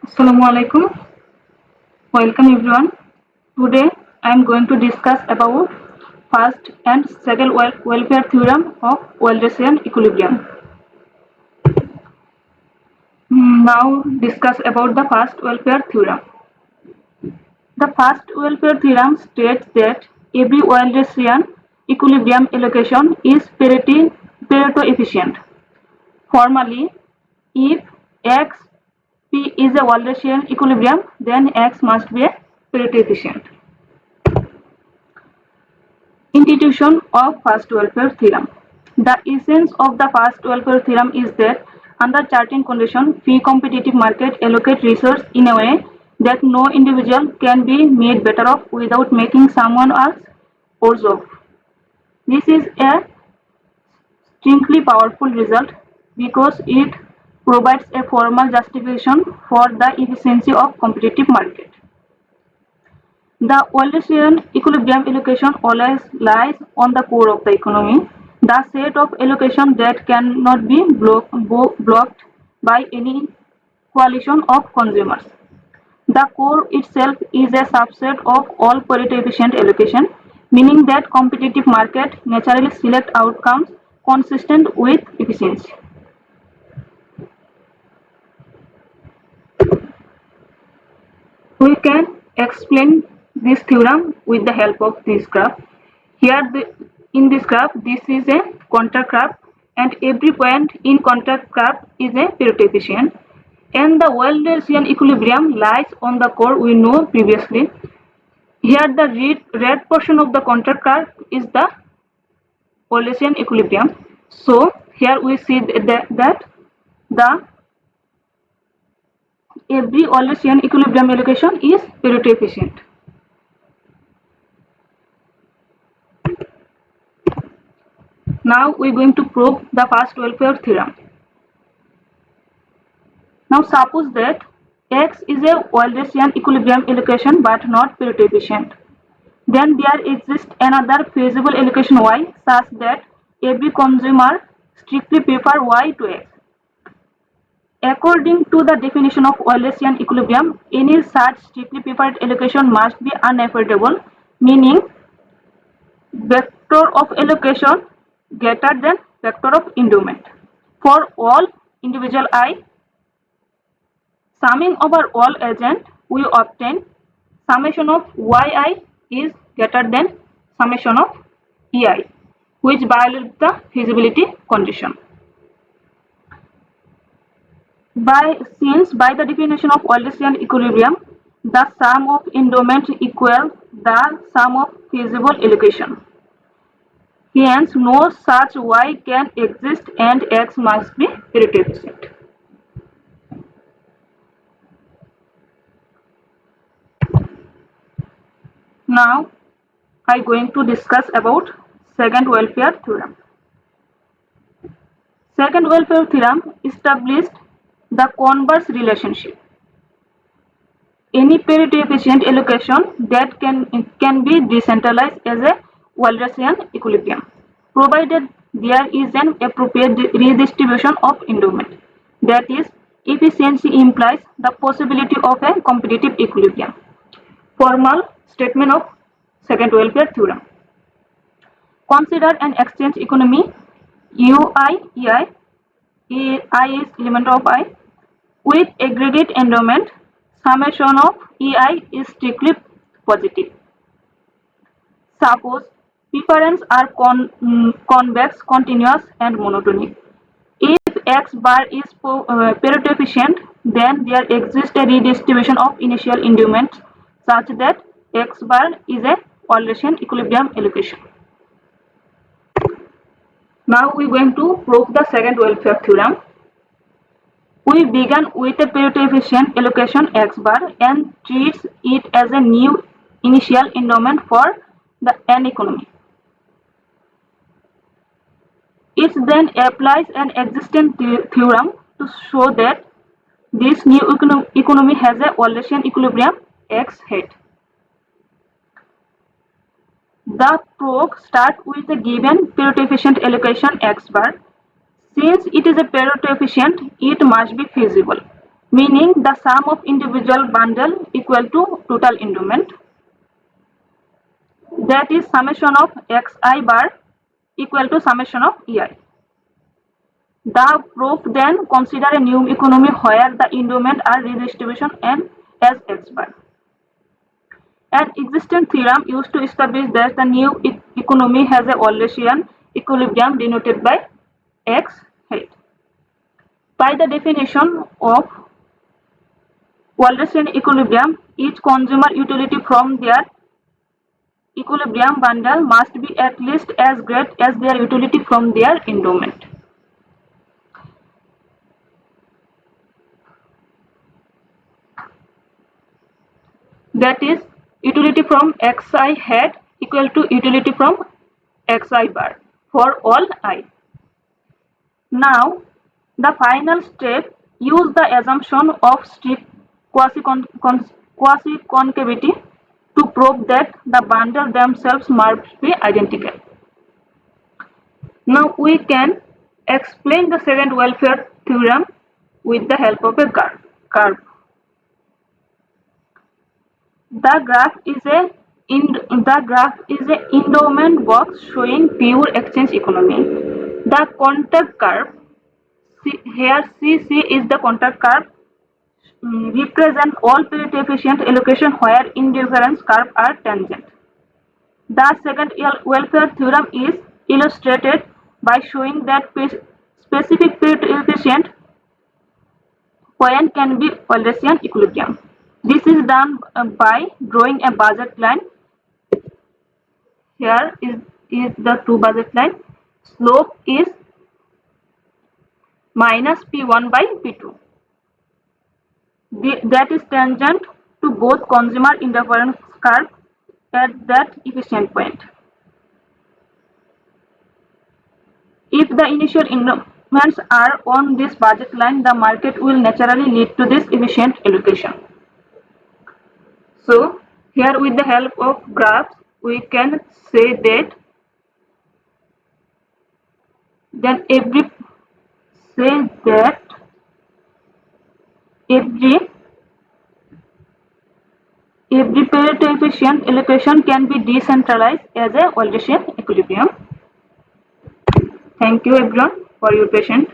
Assalamu alaikum. Welcome everyone. Today I am going to discuss about first and second welfare theorem of Walrasian equilibrium. Now discuss about the first welfare theorem. The first welfare theorem states that every Walrasian equilibrium allocation is Pareto efficient. Formally, if x P is a Walrasian equilibrium, then X must be a Pareto efficient. Institution of First Welfare Theorem. The essence of the First Welfare Theorem is that under certain conditions, free competitive market allocate resources in a way that no individual can be made better off without making someone else worse off. This is a extremely powerful result because it provides a formal justification for the efficiency of competitive market. The Walrasian equilibrium allocation always lies on the core of the economy, the set of allocation that cannot be blocked by any coalition of consumers. The core itself is a subset of all Pareto efficient allocation, meaning that competitive market naturally select outcomes consistent with efficiency. We can explain this theorem with the help of this graph. Here in this graph, this is a contact graph and every point in contact graph is a Pareto efficient, and the Walrasian equilibrium lies on the core we know previously. Here the red portion of the contact graph is the Walrasian equilibrium. So here we see that the every Walrasian equilibrium allocation is Pareto efficient. Now we are going to prove the first welfare theorem. Now suppose that X is a Walrasian equilibrium allocation but not Pareto efficient. Then there exists another feasible allocation Y such that every consumer strictly prefer Y to X. According to the definition of Walrasian equilibrium, any such strictly preferred allocation must be unaffordable, meaning vector of allocation greater than vector of endowment. For all individual I, summing over all agent, we obtain summation of Yi is greater than summation of Ei, which violates the feasibility condition. Since by the definition of Walrasian equilibrium, the sum of endowment equals the sum of feasible allocation. Hence, no such Y can exist and X must be Pareto efficient. Now, I am going to discuss about Second Welfare Theorem. Second Welfare Theorem established the converse relationship. Any Pareto efficient allocation that can be decentralized as a Walrasian equilibrium, provided there is an appropriate redistribution of endowment. That is, efficiency implies the possibility of a competitive equilibrium. Formal statement of Second Welfare Theorem. Consider an exchange economy UI, EI, I is element of I, with aggregate endowment, summation of EI is strictly positive. Suppose preference are convex, continuous and monotonic. If X bar is Pareto efficient, then there exists a redistribution of initial endowments such that X bar is a Walrasian equilibrium allocation. Now we are going to prove the second welfare theorem. We began with a Pareto efficient allocation X bar and treats it as a new initial endowment for an economy. It then applies an existing theorem to show that this new economy has a Walrasian equilibrium X hat. The proof starts with a given Pareto efficient allocation X bar. Since it is a Pareto efficient, it must be feasible. meaning the sum of individual bundle equal to total endowment. That is summation of xi bar equal to summation of ei. The proof then consider a new economy where the endowment are redistribution and as x bar. An existing theorem used to establish that the new economy has a Walrasian equilibrium denoted by x height. By the definition of Walrasian equilibrium, each consumer utility from their equilibrium bundle must be at least as great as their utility from their endowment. That is, utility from xi hat equal to utility from xi bar for all I. Now, the final step, use the assumption of strict quasi-concavity to prove that the bundles themselves must be identical. Now we can explain the second welfare theorem with the help of a curve. The graph is a endowment box showing pure exchange economy. The contact curve, here CC is the contact curve, represent all Pareto efficient allocation where indifference curves are tangent. The second welfare theorem is illustrated by showing that specific Pareto efficient point can be Walrasian equilibrium. This is done by drawing a budget line. Here is the two budget line. Slope is minus P1 by P2. That is tangent to both consumer indifference curve at that efficient point. If the initial endowments are on this budget line, the market will naturally lead to this efficient allocation. So, here with the help of graphs, we can say that every Pareto efficient allocation can be decentralized as a Walrasian equilibrium. Thank you everyone for your patience.